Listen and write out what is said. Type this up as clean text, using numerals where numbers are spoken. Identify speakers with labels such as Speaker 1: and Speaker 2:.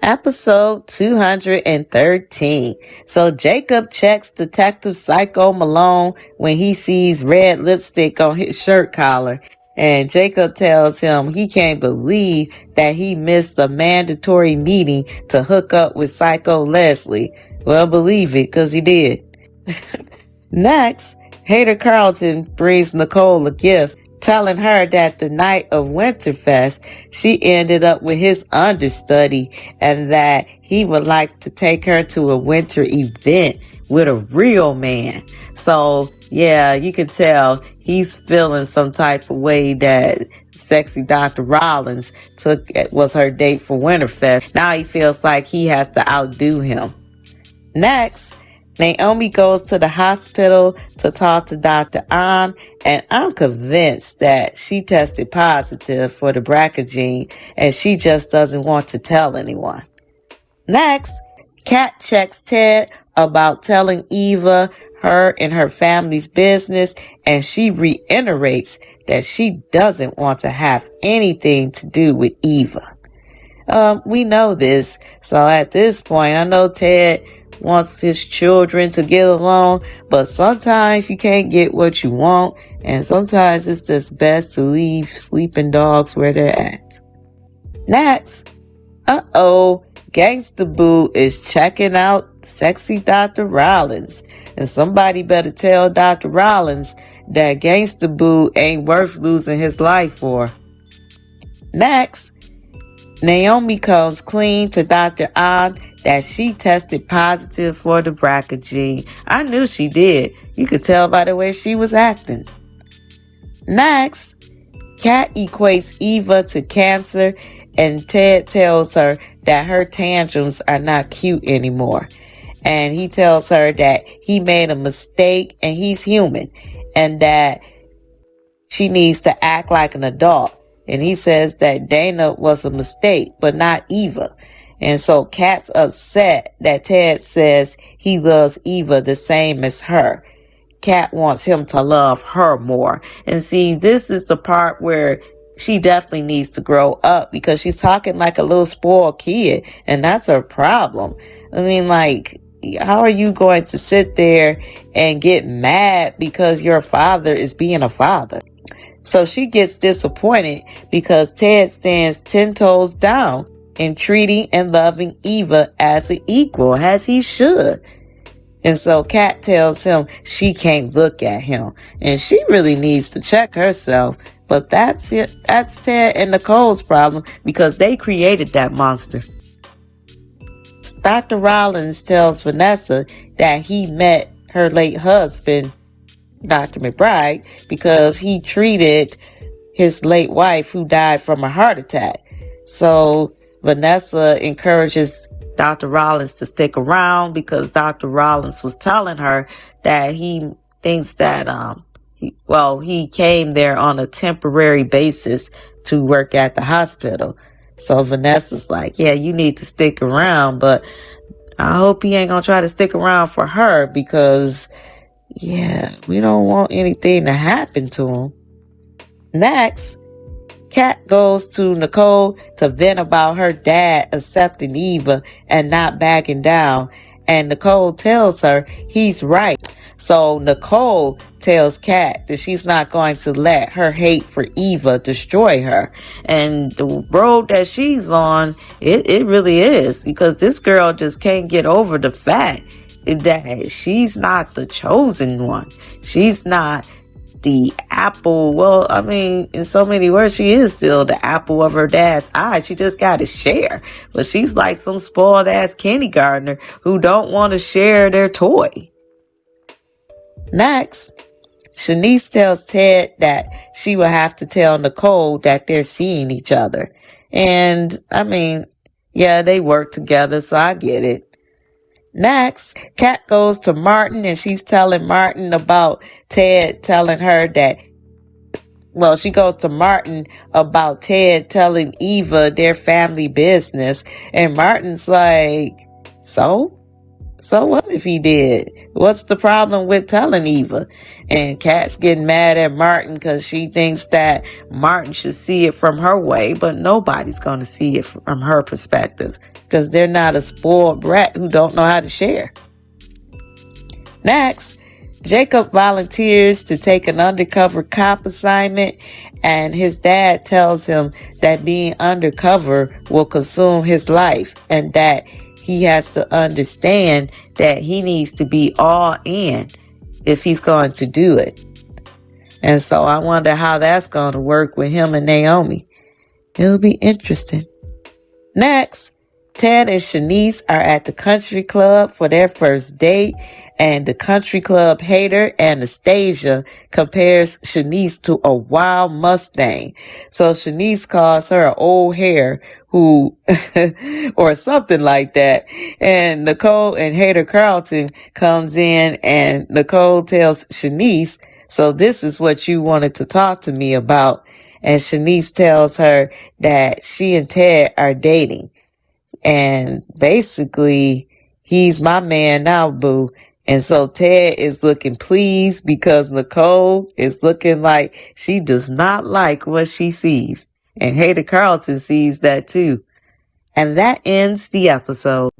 Speaker 1: Episode 213. So Jacob checks Detective Psycho Malone when he sees red lipstick on his shirt collar. And Jacob tells him he can't believe that he missed a mandatory meeting to hook up with Psycho Leslie. Well, believe it, cause he did. Next, Hater Carlton brings Nicole a gift, telling her that the night of Winterfest, she ended up with his understudy and that he would like to take her to a winter event with a real man. So, yeah, you can tell he's feeling some type of way that sexy Dr. Rollins was her date for Winterfest. Now he feels like he has to outdo him. Next, Naomi goes to the hospital to talk to Dr. An, and I'm convinced that she tested positive for the BRCA gene and she just doesn't want to tell anyone. Next, Kat checks Ted about telling Eva her and her family's business, and she reiterates that she doesn't want to have anything to do with Eva. We know this, so at this point, I know Ted wants his children to get along, but sometimes you can't get what you want, and sometimes it's just best to leave sleeping dogs where they're at. Next, Gangsta Boo is checking out sexy Dr. Rollins, and somebody better tell Dr. Rollins that Gangsta Boo ain't worth losing his life for. Next, Naomi comes clean to Dr. An that she tested positive for the BRCA gene. I knew she did. You could tell by the way she was acting. Next, Kat equates Eva to cancer, and Ted tells her that her tantrums are not cute anymore. And he tells her that he made a mistake and he's human, and that she needs to act like an adult. And he says that Dana was a mistake, but not Eva. And so Kat's upset that Ted says he loves Eva the same as her. Kat wants him to love her more. And see, this is the part where she definitely needs to grow up, because she's talking like a little spoiled kid, and that's her problem. I mean, like, how are you going to sit there and get mad because your father is being a father? So she gets disappointed because Ted stands 10 toes down in treating and loving Eva as an equal, as he should. And so Kat tells him she can't look at him, and she really needs to check herself. But that's it. That's Ted and Nicole's problem, because they created that monster. Dr. Rollins tells Vanessa that he met her late husband, Dr. McBride, because he treated his late wife who died from a heart attack. So Vanessa encourages Dr. Rollins to stick around, because Dr. Rollins was telling her that he thinks that he came there on a temporary basis to work at the hospital. So Vanessa's like, yeah, you need to stick around, but I hope he ain't gonna try to stick around for her, because yeah, we don't want anything to happen to him. Next, Kat goes to Nicole to vent about her dad accepting Eva and not backing down. And Nicole tells her he's right. So Nicole tells Kat that she's not going to let her hate for Eva destroy her. And the road that she's on, it really is. Because this girl just can't get over the fact that she's not the chosen one. She's not the apple. Well, I mean, in so many words, she is still the apple of her dad's eye. She just got to share. But she's like some spoiled ass kindergartner who don't want to share their toy. Next, Shanice tells Ted that she will have to tell Nicole that they're seeing each other. And I mean, yeah, they work together, so I get it. Next, Kat goes to Martin, and she's telling Martin about Ted telling her that she goes to Martin about Ted telling Eva their family business. And Martin's like, so? So what if he did? What's the problem with telling Eva? And Kat's getting mad at Martin because she thinks that Martin should see it from her way, but nobody's going to see it from her perspective because they're not a spoiled brat who don't know how to share. Next, Jacob volunteers to take an undercover cop assignment, and his dad tells him that being undercover will consume his life and that he has to understand that he needs to be all in if he's going to do it. And so I wonder how that's going to work with him and Naomi. It'll be interesting. Next, Ted and Shanice are at the country club for their first date, and the country club hater Anastasia compares Shanice to a wild Mustang. So Shanice calls her an old hare who, or something like that. And Nicole and hater Carlton comes in, and Nicole tells Shanice, so this is what you wanted to talk to me about. And Shanice tells her that she and Ted are dating. And basically, he's my man now, boo. And so Ted is looking pleased because Nicole is looking like she does not like what she sees. And Hater Carlton sees that too. And that ends the episode.